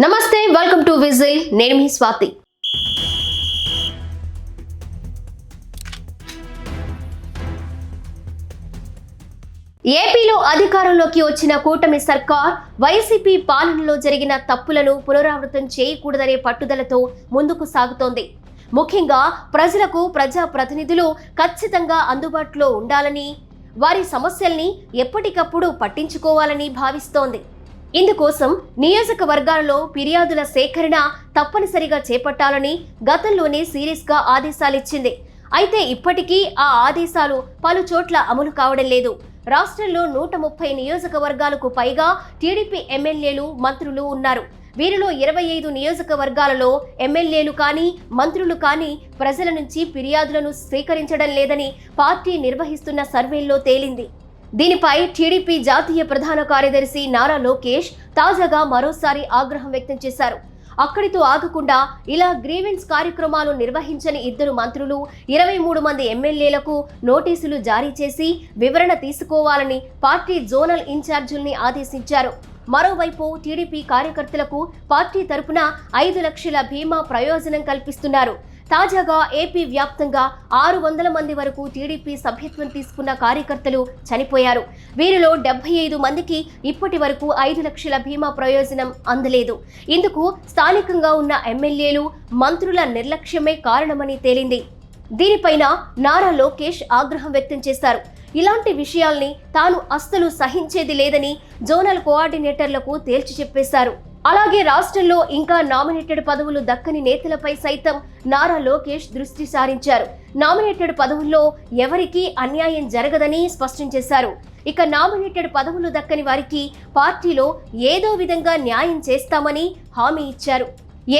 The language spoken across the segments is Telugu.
నమస్తే, వెల్కమ్ టు విజిల్. నేను మీ స్వాతి. ఏపీలో అధికారంలోకి వచ్చిన కూటమి సర్కార్ వైసీపీ పాలనలో జరిగిన తప్పులను పునరావృతం చేయకూడదనే పట్టుదలతో ముందుకు సాగుతోంది. ముఖ్యంగా ప్రజలకు ప్రజాప్రతినిధులు ఖచ్చితంగా అందుబాటులో ఉండాలని, వారి సమస్యల్ని ఎప్పటికప్పుడు పట్టించుకోవాలని భావిస్తోంది. ఇందుకోసం నియోజకవర్గాలలో ఫిర్యాదుల సేకరణ తప్పనిసరిగా చేపట్టాలని గతంలోనే సీరియస్గా ఆదేశాలిచ్చింది. అయితే ఇప్పటికీ ఆ ఆదేశాలు పలు చోట్ల అమలు కావడం లేదు. రాష్ట్రంలో 130 నియోజకవర్గాలకు పైగా టీడీపీ ఎమ్మెల్యేలు, మంత్రులు ఉన్నారు. వీరిలో 25 నియోజకవర్గాలలో ఎమ్మెల్యేలు కానీ, మంత్రులు కానీ ప్రజల నుంచి ఫిర్యాదులను స్వీకరించడం లేదని పార్టీ నిర్వహిస్తున్న సర్వేల్లో తేలింది. దీనిపై టీడీపీ జాతీయ ప్రధాన కార్యదర్శి నారా లోకేష్ తాజాగా మరోసారి ఆగ్రహం వ్యక్తం చేశారు. అక్కడితో ఆగకుండా ఇలా గ్రీవెన్స్ కార్యక్రమాలు నిర్వహించని 2 మంత్రులు, 23 మంది ఎమ్మెల్యేలకు నోటీసులు జారీ చేసి వివరణ తీసుకోవాలని పార్టీ జోనల్ ఇన్ఛార్జీల్ని ఆదేశించారు. మరోవైపు టీడీపీ కార్యకర్తలకు పార్టీ తరపున 5 లక్షల బీమా ప్రయోజనం కల్పిస్తున్నారు. తాజాగా ఏపీ వ్యాప్తంగా 600 మంది వరకు టీడీపీ సభ్యత్వం తీసుకున్న కార్యకర్తలు చనిపోయారు. వీరిలో 75 మందికి ఇప్పటి వరకు 5 లక్షల బీమా ప్రయోజనం అందలేదు. ఇందుకు స్థానికంగా ఉన్న ఎమ్మెల్యేలు, మంత్రుల నిర్లక్ష్యమే కారణమని తేలింది. దీనిపైన నారా లోకేష్ ఆగ్రహం వ్యక్తం చేశారు. ఇలాంటి విషయాల్ని తాను అస్సలు సహించేది లేదని జోనల్ కోఆర్డినేటర్లకు తేల్చి చెప్పేశారు. అలాగే రాష్ట్రంలో ఇంకా నామినేటెడ్ పదవులు దక్కని నేతలపై సైతం నారా లోకేష్ దృష్టి సారించారు. నామినేటెడ్ పదవుల్లో ఎవరికీ అన్యాయం జరగదని స్పష్టం చేశారు. ఇక నామినేటెడ్ పదవులు దక్కని వారికి పార్టీలో ఏదో విధంగా న్యాయం చేస్తామని హామీ ఇచ్చారు.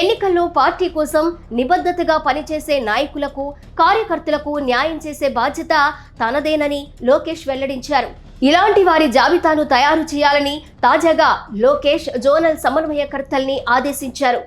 ఎన్నికల్లో పార్టీ కోసం నిబద్ధతగా పనిచేసే నాయకులకు, కార్యకర్తలకు న్యాయం చేసే బాధ్యత తనదేనని లోకేష్ వెల్లడించారు. ఇలాంటి వారి జాబితాను తయారు చేయాలని తాజాగా లోకేష్ జోనల్ సమన్వయకర్తల్ని ఆదేశించారు.